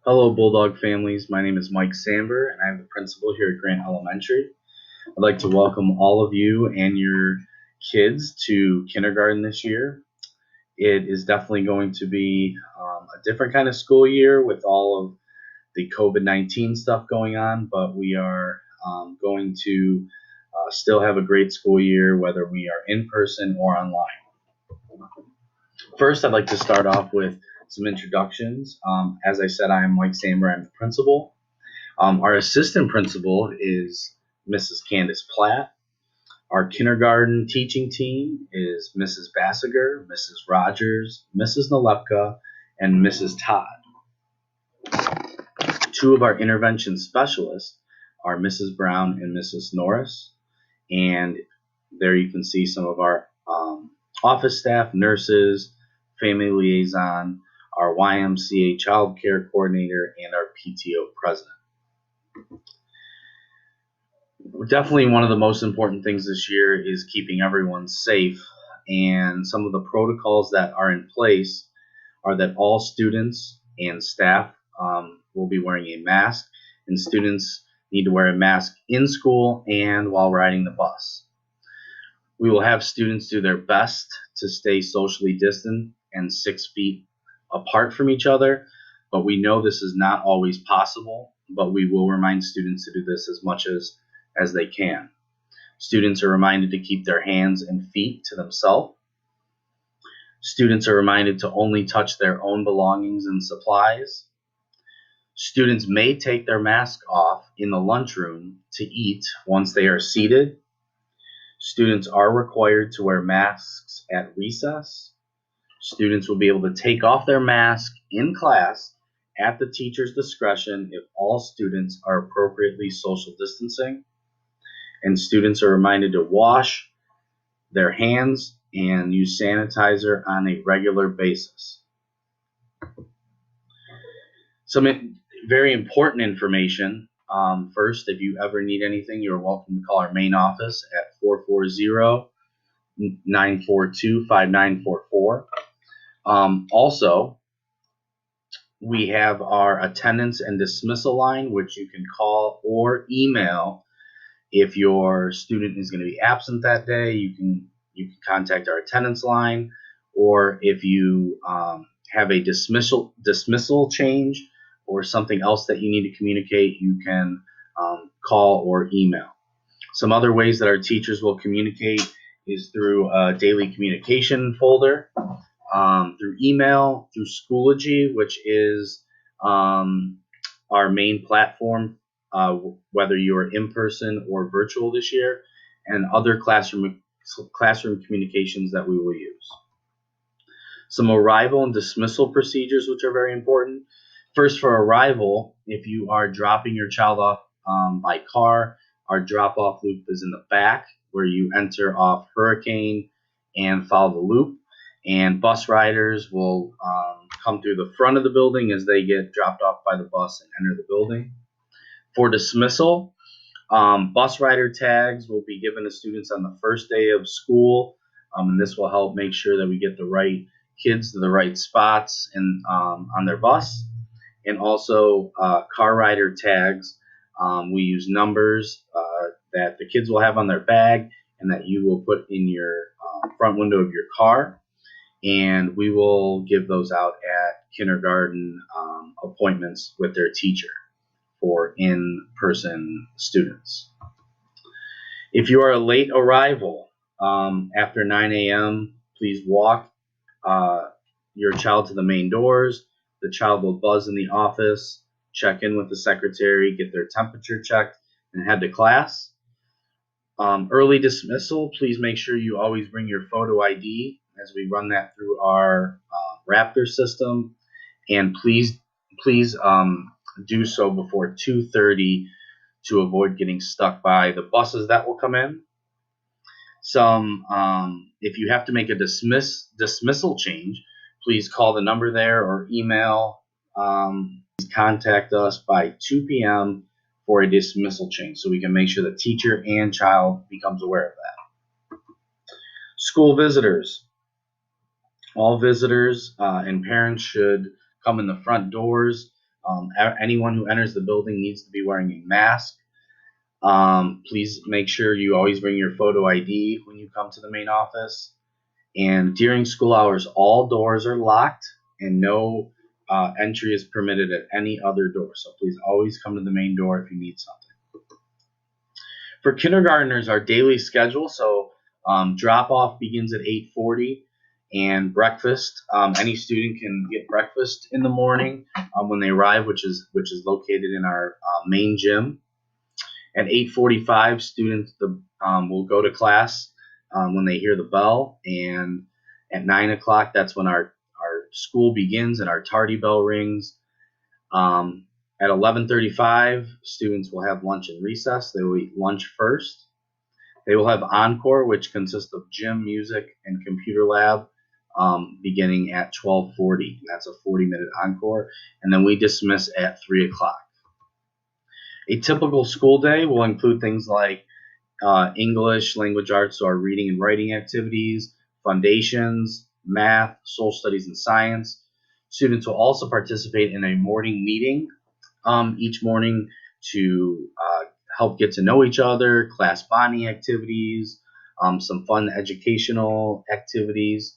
Hello, Bulldog families. My name is Mike Samber, and I'm the principal here at Grant Elementary. I'd like to welcome all of you and your kids to kindergarten this year. It is definitely going to be a different kind of school year with all of the COVID-19 stuff going on, but we are going to still have a great school year, whether we are in person or online. First, I'd like to start off with some introductions. As I said, I am Mike Samber. I'm the principal. Our assistant principal is Mrs. Candace Platt. Our kindergarten teaching team is Mrs. Bassiger, Mrs. Rogers, Mrs. Nalepka, and Mrs. Todd. Two of our intervention specialists are Mrs. Brown and Mrs. Norris. And there you can see some of our office staff, nurses, family liaison, our YMCA child care coordinator, and our PTO president. Definitely one of the most important things this year is keeping everyone safe, and some of the protocols that are in place are that all students and staff will be wearing a mask, and students need to wear a mask in school and while riding the bus. We will have students do their best to stay socially distant and 6 feet apart from each other, but we know this is not always possible, but we will remind students to do this as much as they can. Students are reminded to keep their hands and feet to themselves. Students are reminded to only touch their own belongings and supplies. Students may take their mask off in the lunchroom to eat once they are seated. Students are required to wear masks at recess. Students will be able to take off their mask in class at the teacher's discretion if all students are appropriately social distancing. And students are reminded to wash their hands and use sanitizer on a regular basis. Some very important information. First, if you ever need anything, you're welcome to call our main office at 440-942-5944. Also, we have our attendance and dismissal line, which you can call or email. If your student is going to be absent that day, you can contact our attendance line, or if you have a dismissal change or something else that you need to communicate, you can call or email. Some other ways that our teachers will communicate is through a daily communication folder, through email, through Schoology, which is our main platform, whether you're in person or virtual this year, and other classroom communications that we will use. Some arrival and dismissal procedures, which are very important. First, for arrival, if you are dropping your child off by car, our drop-off loop is in the back where you enter off Hurricane and follow the loop. And bus riders will come through the front of the building as they get dropped off by the bus and enter the building. For dismissal, bus rider tags will be given to students on the first day of school, and this will help make sure that we get the right kids to the right spots and on their bus. And also car rider tags. We use numbers that the kids will have on their bag and that you will put in your front window of your car. And we will give those out at kindergarten appointments with their teacher for in-person students. If you are a late arrival after 9 a.m., please walk your child to the main doors. The child will buzz in the office, check in with the secretary, get their temperature checked, and head to class. Early dismissal, please make sure you always bring your photo ID as we run that through our Raptor system, and please do so before 2:30 to avoid getting stuck by the buses that will come in. If you have to make a dismissal change, please call the number there or email. Please contact us by 2 p.m. for a dismissal change so we can make sure the teacher and child becomes aware of that. School visitors. All visitors and parents should come in the front doors Anyone who enters the building needs to be wearing a mask. Please make sure you always bring your photo ID when you come to the main office. And during school hours, all doors are locked and no entry is permitted at any other door. So please always come to the main door if you need something. For kindergartners, our daily schedule, so drop-off begins at 8:40, and breakfast. Any student can get breakfast in the morning when they arrive, which is located in our main gym. At 8:45, students will go to class when they hear the bell, and at 9 o'clock, that's when our school begins and our tardy bell rings. At 11:35, students will have lunch and recess. They will eat lunch first. They will have encore, which consists of gym, music, and computer lab, beginning at 12:40. That's a 40-minute encore. And then we dismiss at 3 o'clock. A typical school day will include things like English, language arts, so our reading and writing activities, foundations, math, social studies, and science. Students will also participate in a morning meeting each morning to help get to know each other, class bonding activities, some fun educational activities.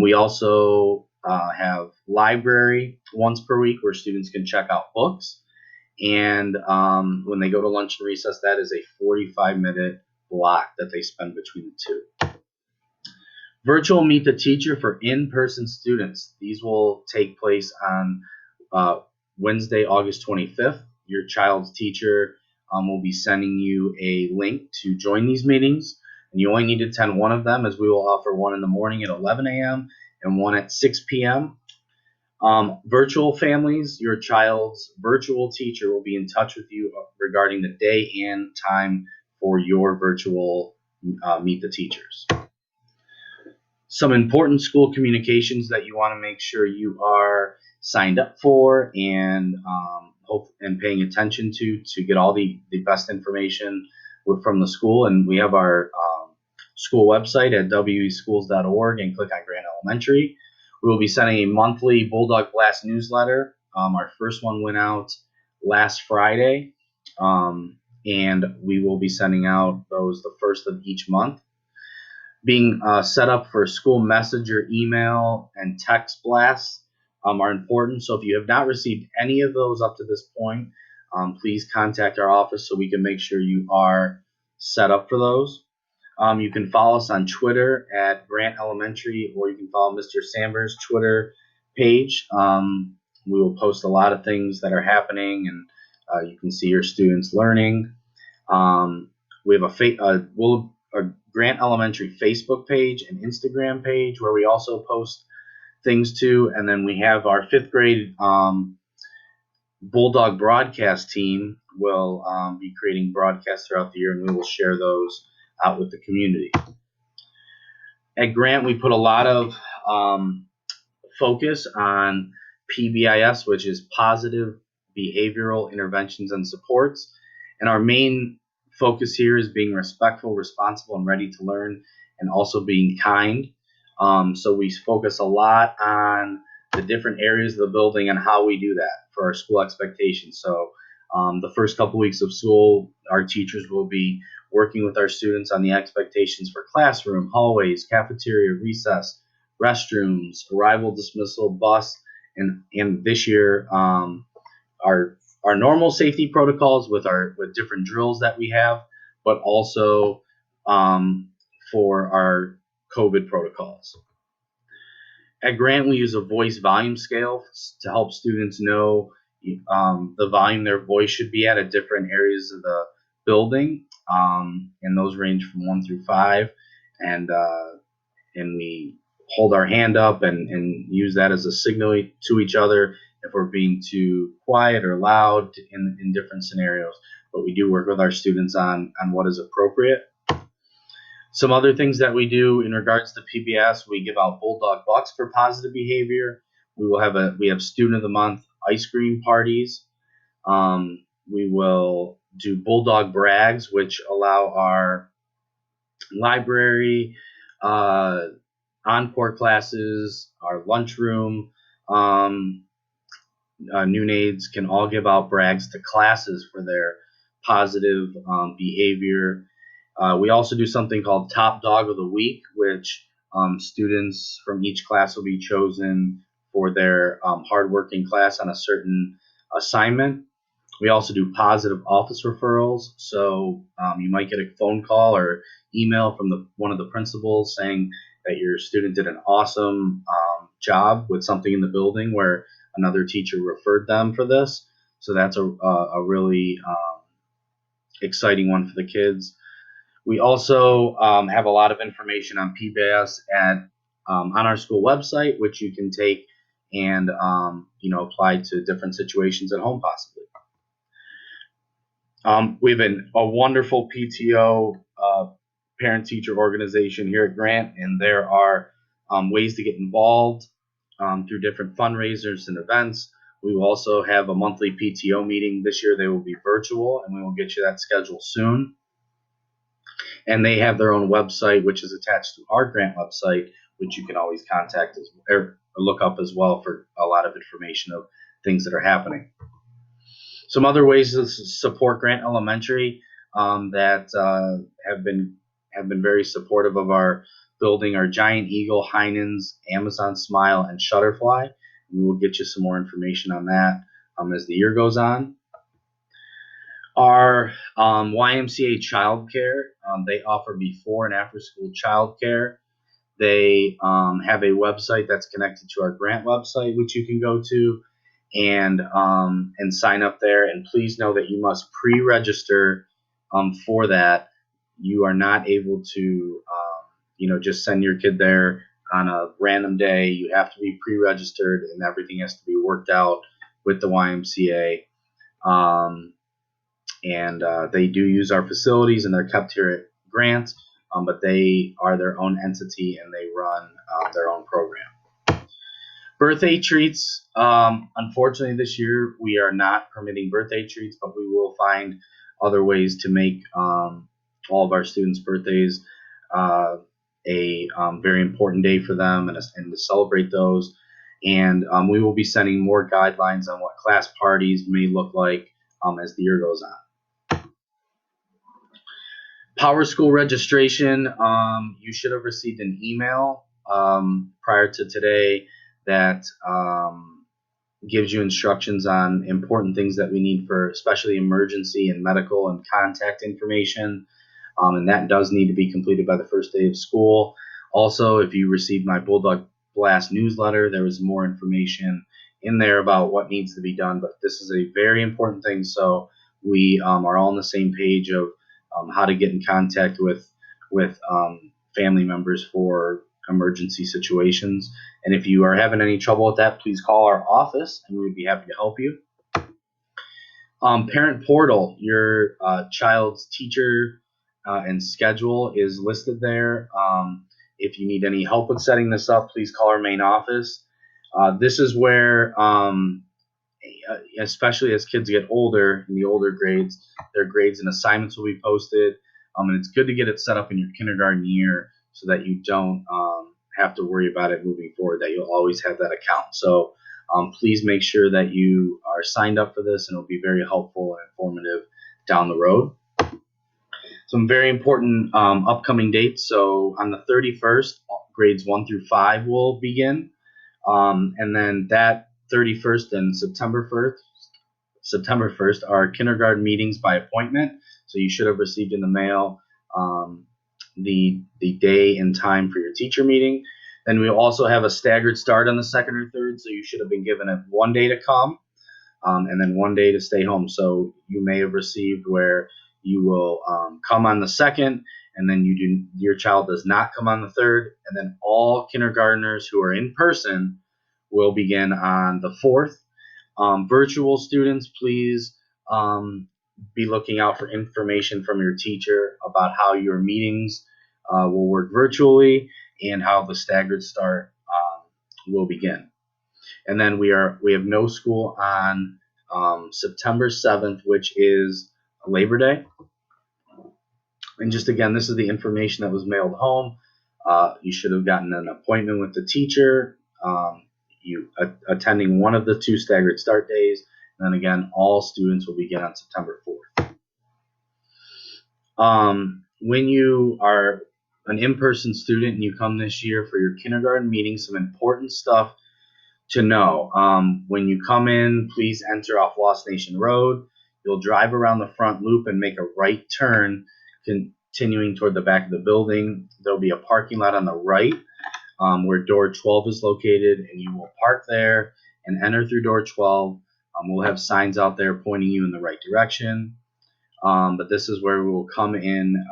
We also have library once per week where students can check out books. And when they go to lunch and recess, that is a 45-minute block that they spend between the two. Virtual Meet the Teacher for in-person students. These will take place on Wednesday, August 25th. Your child's teacher will be sending you a link to join these meetings. And you only need to attend one of them, as we will offer one in the morning at 11 a.m. and one at 6 p.m. Virtual families, your child's virtual teacher will be in touch with you regarding the day and time for your virtual Meet the Teachers. Some important school communications that you want to make sure you are signed up for and paying attention to get all the best information from the school. And we have our school website at weschools.org and click on Grant Elementary. We will be sending a monthly Bulldog Blast newsletter. Our first one went out last Friday, and we will be sending out those the first of each month. Being set up for school messenger, email, and text blasts are important. So if you have not received any of those up to this point, please contact our office so we can make sure you are set up for those. You can follow us on Twitter at Grant Elementary, or you can follow Mr. Sanders' Twitter page. We will post a lot of things that are happening, and you can see your students learning. We have a Grant Elementary Facebook page and Instagram page where we also post things to, and then we have our 5th grade Bulldog broadcast team will be creating broadcasts throughout the year, and we will share those out with the community. At Grant, we put a lot of focus on PBIS, which is Positive Behavioral Interventions and Supports. And our main focus here is being respectful, responsible, and ready to learn, and also being kind. So we focus a lot on the different areas of the building and how we do that for our school expectations. So the first couple weeks of school, our teachers will be working with our students on the expectations for classroom, hallways, cafeteria, recess, restrooms, arrival, dismissal, bus, and this year our normal safety protocols with different drills that we have, but also for our COVID protocols. At Grant, we use a voice volume scale to help students know the volume their voice should be at different areas of the building, and those range from 1 through 5, and we hold our hand up and use that as a signal to each other if we're being too quiet or loud in different scenarios. But we do work with our students on what is appropriate. Some other things that we do in regards to PBS, we give out Bulldog Bucks for positive behavior. We have Student of the Month ice cream parties. We will do Bulldog Brags, which allow our library, encore classes, our lunchroom, new aides can all give out brags to classes for their positive behavior. We also do something called Top Dog of the Week, which students from each class will be chosen for their hardworking class on a certain assignment. We also do positive office referrals. So you might get a phone call or email from one of the principals saying that your student did an awesome job with something in the building where another teacher referred them for this. So that's a really exciting one for the kids. We also have a lot of information on PBIS on our school website, which you can take and apply to different situations at home possibly. We have a wonderful PTO parent-teacher organization here at Grant, and there are ways to get involved through different fundraisers and events. We will also have a monthly PTO meeting. This year they will be virtual, and we will get you that schedule soon. And they have their own website, which is attached to our Grant website, which you can always contact or look up as well for a lot of information of things that are happening. Some other ways to support Grant Elementary that have been very supportive of our building are Giant Eagle, Heinen's, Amazon Smile, and Shutterfly. And we will get you some more information on that as the year goes on. Our YMCA childcare, they offer before and after school childcare. They have a website that's connected to our Grant website, which you can go to and sign up there. And please know that you must pre-register for that. You are not able to, just send your kid there on a random day. You have to be pre-registered, and everything has to be worked out with the YMCA. They do use our facilities, and they're kept here at Grant, but they are their own entity, and they run their own program. Birthday treats. Unfortunately, this year we are not permitting birthday treats, but we will find other ways to make all of our students' birthdays a very important day for them and to celebrate those. And we will be sending more guidelines on what class parties may look like as the year goes on. Power School registration. You should have received an email prior to today that gives you instructions on important things that we need for especially emergency and medical and contact information. And that does need to be completed by the first day of school. Also, if you received my Bulldog Blast newsletter, there was more information in there about what needs to be done. But this is a very important thing, so we are all on the same page of how to get in contact with family members for emergency situations. And if you are having any trouble with that, please call our office and we would be happy to help you. Parent portal, your child's teacher and schedule is listed there. If you need any help with setting this up, please call our main office. This is where, especially as kids get older, in the older grades, their grades and assignments will be posted. And it's good to get it set up in your kindergarten year so that you don't have to worry about it moving forward, that you'll always have that account. So please make sure that you are signed up for this, and it'll be very helpful and informative down the road. Some very important upcoming dates. So on the 31st, grades 1 through 5 will begin. And then that 31st and September 1st are kindergarten meetings by appointment. So you should have received in the mail the day and time for your teacher meeting. Then we'll also have a staggered start on the 2nd or 3rd. So you should have been given one day to come and then one day to stay home. So you may have received where you will come on the 2nd, and then your child does not come on the 3rd, and then all kindergartners who are in person will begin on the 4th. Virtual students, please be looking out for information from your teacher about how your meetings will work virtually and how the staggered start will begin. And then we have no school on September 7th, which is Labor Day. And just again, this is the information that was mailed home. You should have gotten an appointment with the teacher. attending one of the 2 staggered start days. And then again, all students will begin on September 4th. When you are an in-person student and you come this year for your kindergarten meeting, some important stuff to know. When you come in, please enter off Lost Nation Road. You'll drive around the front loop and make a right turn, continuing toward the back of the building. There'll be a parking lot on the right where door 12 is located, and you will park there and enter through door 12. We'll have signs out there pointing you in the right direction. But this is where we will come in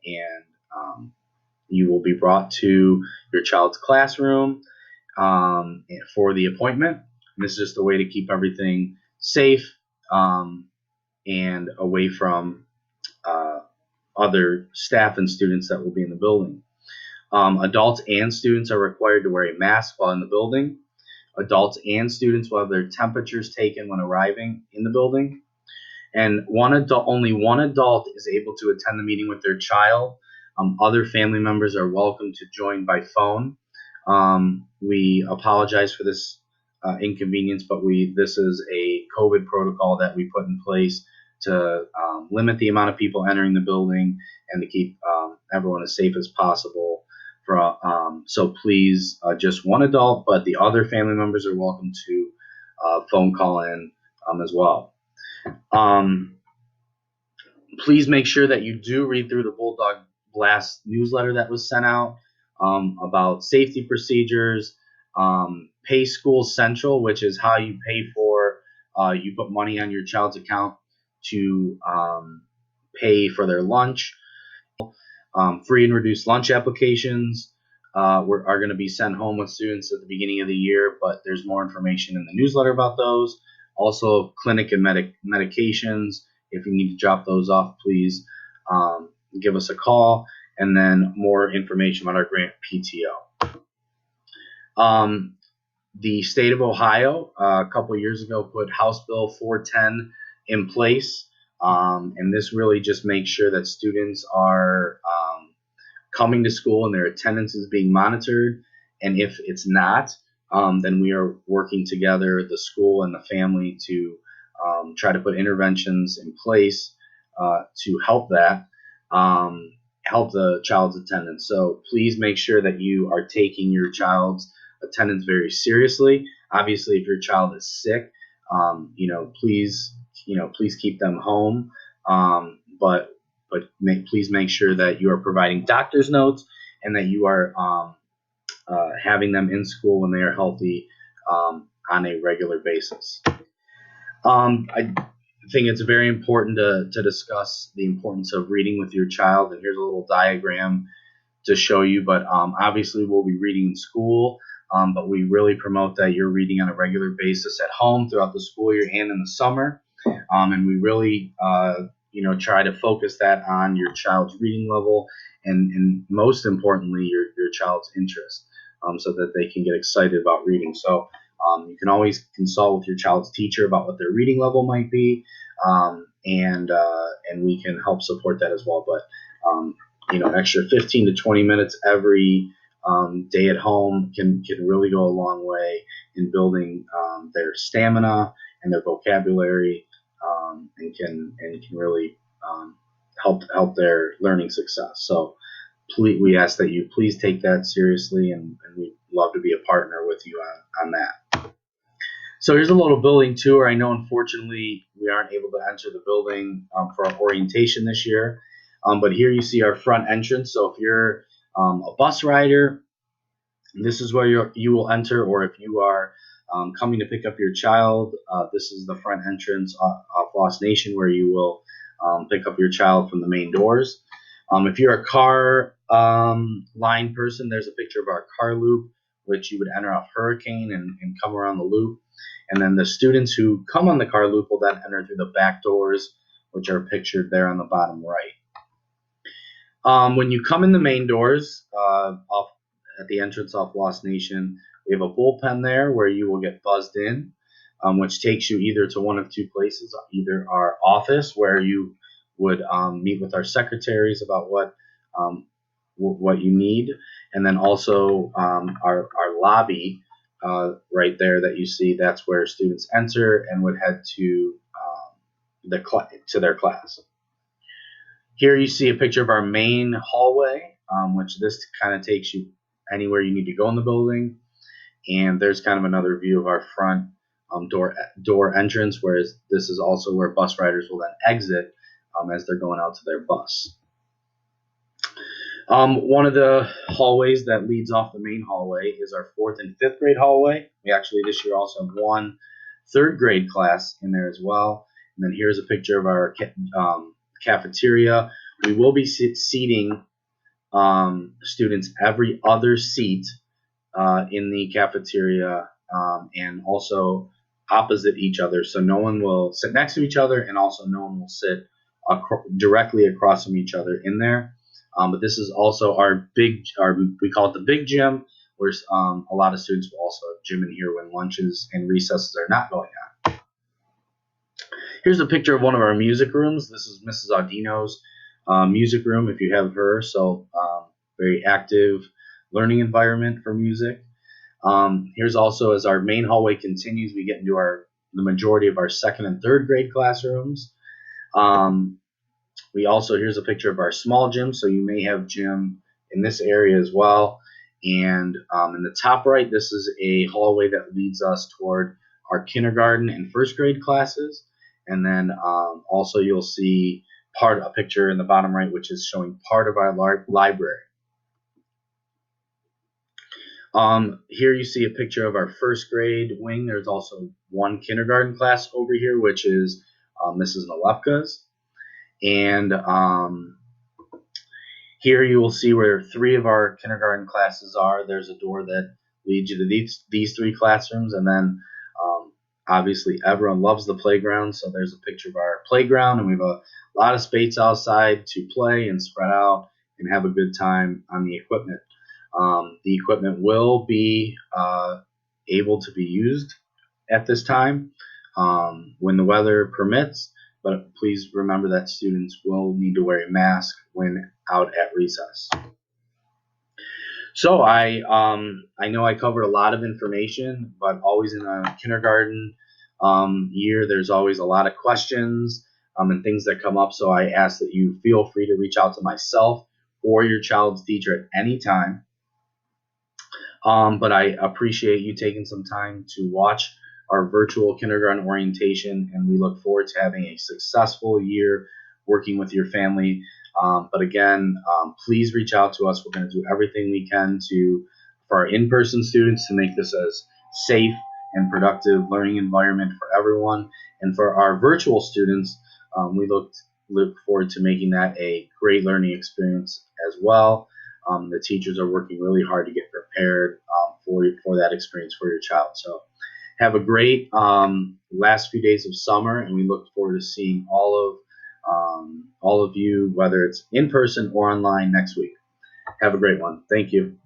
and you will be brought to your child's classroom for the appointment. And this is just a way to keep everything safe and away from other staff and students that will be in the building. Adults and students are required to wear a mask while in the building. Adults and students will have their temperatures taken when arriving in the building. And only one adult is able to attend the meeting with their child. Other family members are welcome to join by phone. We apologize for this inconvenience, but this is a COVID protocol that we put in place to limit the amount of people entering the building and to keep everyone as safe as possible. So please, just one adult, but the other family members are welcome to phone call in as well. Please make sure that you do read through the Bulldog Blast newsletter that was sent out about safety procedures, Pay School Central, which is how you pay for, you put money on your child's account to pay for their lunch. Free and reduced lunch applications are going to be sent home with students at the beginning of the year, but there's more information in the newsletter about those. Also, clinic and medications. If you need to drop those off, please give us a call. And then more information about our grant PTO. The state of Ohio, a couple of years ago, put House Bill 410 in place. And this really just makes sure that students are coming to school and their attendance is being monitored. And if it's not, then we are working together, the school and the family, to try to put interventions in place to help that, help the child's attendance. So please make sure that you are taking your child's attendance very seriously. Obviously, if your child is sick, please keep them home. But please make sure that you are providing doctor's notes and that you are having them in school when they are healthy on a regular basis. I think it's very important to discuss the importance of reading with your child. And here's a little diagram to show you. But obviously, we'll be reading in school. But we really promote that you're reading on a regular basis at home throughout the school year and in the summer. And we really, try to focus that on your child's reading level and most importantly, your child's interest, so that they can get excited about reading. So you can always consult with your child's teacher about what their reading level might be, and we can help support that as well. But an extra 15 to 20 minutes every day at home can really go a long way in building their stamina and their vocabulary, and can really help their learning success. So we ask that you please take that seriously, and we'd love to be a partner with you on that. So here's a little building tour. I know, unfortunately, we aren't able to enter the building for our orientation this year, but here you see our front entrance. So if you're a bus rider, this is where you will enter, or if you are coming to pick up your child, this is the front entrance off Lost Nation, where you will pick up your child from the main doors. If you're a car line person, there's a picture of our car loop, which you would enter off Hurricane and come around the loop. And then the students who come on the car loop will then enter through the back doors, which are pictured there on the bottom right. When you come in the main doors off at the entrance off Lost Nation, we have a bullpen there where you will get buzzed in, which takes you either to one of two places, either our office where you would meet with our secretaries about what you need, and then also our lobby right there that you see, that's where students enter and would head to their class. Here you see a picture of our main hallway, which this kind of takes you anywhere you need to go in the building. And there's kind of another view of our front door entrance, whereas this is also where bus riders will then exit as they're going out to their bus. One of the hallways that leads off the main hallway is our 4th and 5th grade hallway. We actually this year also have one 3rd grade class in there as well. And then here's a picture of our cafeteria. We will be seating students every other seat in the cafeteria and also opposite each other. So no one will sit next to each other, and also no one will sit directly across from each other in there. But this is also we call it the big gym, where a lot of students will also have gym in here when lunches and recesses are not going on. Here's a picture of one of our music rooms. This is Mrs. Audino's music room, if you have her. So very active learning environment for music. Here's also, as our main hallway continues, we get into the majority of our 2nd and 3rd grade classrooms. Here's a picture of our small gym, so you may have gym in this area as well. And in the top right, this is a hallway that leads us toward our kindergarten and 1st grade classes. And then also you'll see a picture in the bottom right, which is showing part of our library. Here you see a picture of our 1st grade wing. There's also one kindergarten class over here, which is Mrs. Nalepka's. And here you will see where 3 of our kindergarten classes are. There's a door that leads you to these 3 classrooms. And then obviously everyone loves the playground. So there's a picture of our playground, and we have a lot of space outside to play and spread out and have a good time on the equipment. The equipment will be able to be used at this time when the weather permits, but please remember that students will need to wear a mask when out at recess. So I know I covered a lot of information, but always in a kindergarten year, there's always a lot of questions and things that come up. So I ask that you feel free to reach out to myself or your child's teacher at any time. But I appreciate you taking some time to watch our virtual kindergarten orientation, and we look forward to having a successful year working with your family. But again, please reach out to us. We're going to do everything we can for our in-person students to make this as safe and productive learning environment for everyone. And for our virtual students, we look forward to making that a great learning experience as well. The teachers are working really hard to get prepared for that experience for your child. So have a great last few days of summer, and we look forward to seeing all of you, whether it's in person or online, next week. Have a great one. Thank you.